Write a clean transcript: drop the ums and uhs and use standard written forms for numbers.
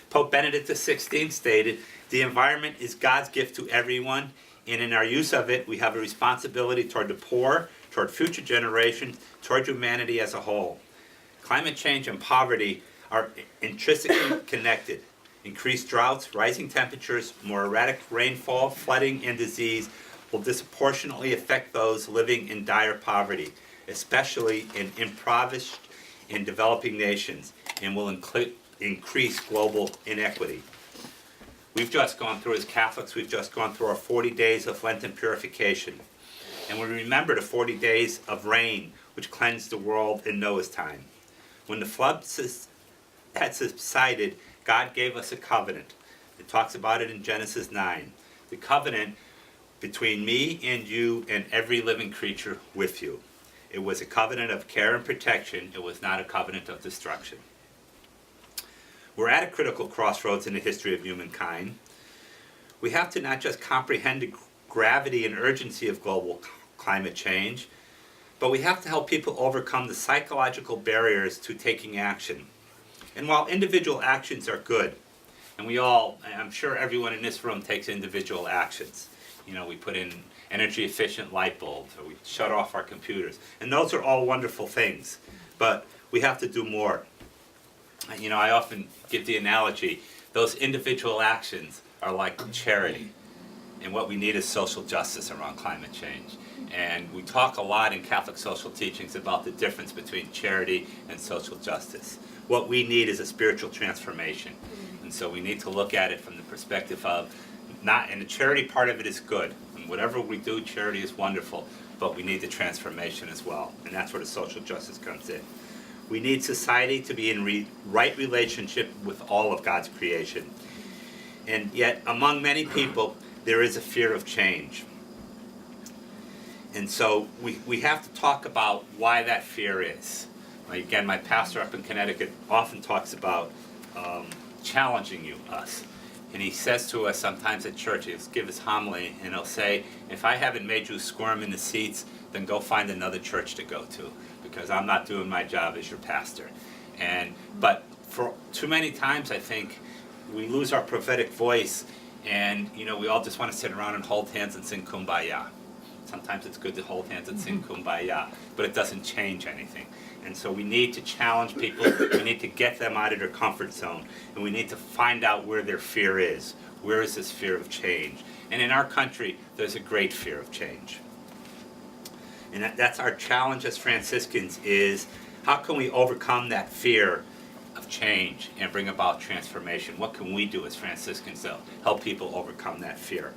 Pope Benedict XVI stated, "The environment is God's gift to everyone, and in our use of it, we have a responsibility toward the poor, toward future generations, toward humanity as a whole." Climate change and poverty are intrinsically connected. Increased droughts, rising temperatures, more erratic rainfall, flooding, and disease will disproportionately affect those living in dire poverty, especially in impoverished and developing nations, and will increase global inequity. We've just gone through, as Catholics, we've just gone through our 40 days of Lenten purification. And we remember the 40 days of rain, which cleansed the world in Noah's time. When the flood had subsided, God gave us a covenant. It talks about it in Genesis 9. The covenant between me and you and every living creature with you. It was a covenant of care and protection. It was not a covenant of destruction. We're at a critical crossroads in the history of humankind. We have to not just comprehend the gravity and urgency of global climate change, but we have to help people overcome the psychological barriers to taking action. And while individual actions are good, and I'm sure everyone in this room takes individual actions. You know, we put in energy efficient light bulbs, or we shut off our computers. And those are all wonderful things, but we have to do more. You know, I often give the analogy, those individual actions are like charity. And what we need is social justice around climate change. And we talk a lot in Catholic social teachings about the difference between charity and social justice. What we need is a spiritual transformation. And so we need to look at it from the perspective of, and the charity part of it is good. And whatever we do, charity is wonderful, but we need the transformation as well. And that's where the social justice comes in. We need society to be in right relationship with all of God's creation. And yet, among many people, there is a fear of change. And so we have to talk about why that fear is. Again, my pastor up in Connecticut often talks about challenging us. And he says to us sometimes at church, he'll give his homily, and he'll say, if I haven't made you squirm in the seats, then go find another church to go to, because I'm not doing my job as your pastor. But for too many times, I think, we lose our prophetic voice, and we all just want to sit around and hold hands and sing Kumbaya. Sometimes it's good to hold hands and sing Kumbaya, but it doesn't change anything. And so we need to challenge people, we need to get them out of their comfort zone, and we need to find out where their fear is. Where is this fear of change? And in our country, there's a great fear of change. And that's our challenge as Franciscans, is how can we overcome that fear of change and bring about transformation? What can we do as Franciscans to help people overcome that fear?